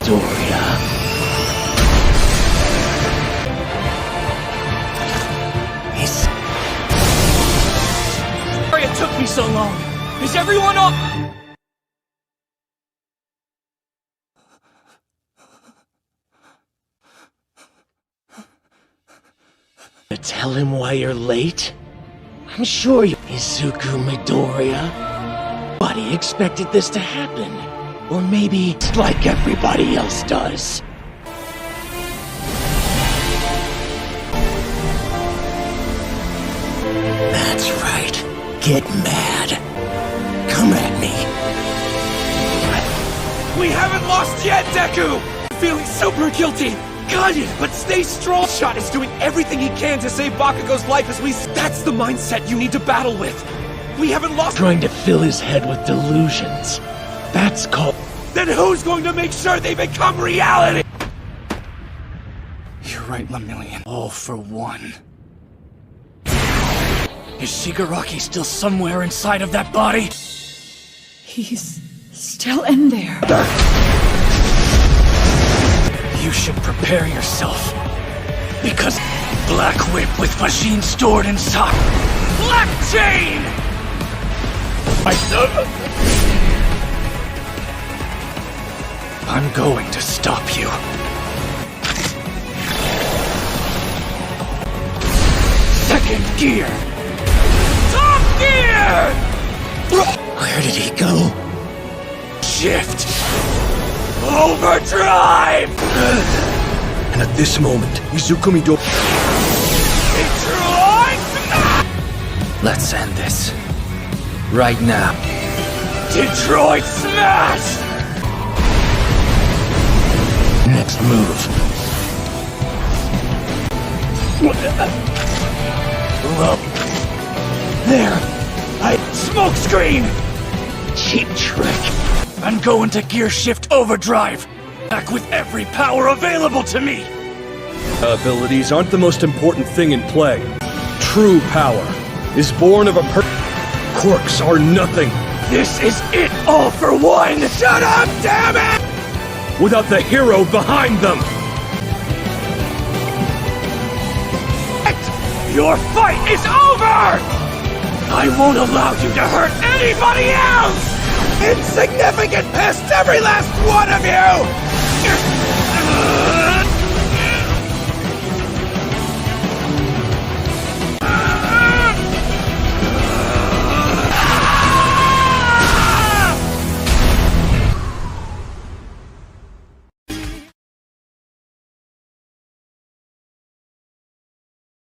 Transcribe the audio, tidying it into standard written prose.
Midoriya. Sorry it took me so long. Is everyone on? To tell him why you're late? I'm sure you... Izuku Midoriya. Nobody expected this to happen. Or maybe it's like everybody else does. That's right. Get mad. Come at me. We haven't lost yet, Deku! Feeling super guilty. Got it, but stay strong. Shot is doing everything he can to save Bakugo's life as we... That's the mindset you need to battle with. We haven't lost... Trying to fill his head with delusions. That's called... Then who's going to make sure they become reality? You're right, Lemillion. All for one. Is Shigaraki still somewhere inside of that body? He's still in there. You should prepare yourself. Because Black Whip with machine stored inside. Black Chain! I'm going to stop you. Second gear! Top gear! Where did he go? Shift! Overdrive! And at this moment, Izuku Midoriya... Detroit! Let's end this. Right now. Detroit Smash! Next move. There. Smoke screen! Cheap trick. I'm going to Gearshift Overdrive. Back with every power available to me. Abilities aren't the most important thing in play. True power is born of a Quirks are nothing. This is it all for one! Shut up, damn it! Without the hero behind them. Your fight is over! I won't allow you to hurt anybody else! Insignificant pest, every last one of you!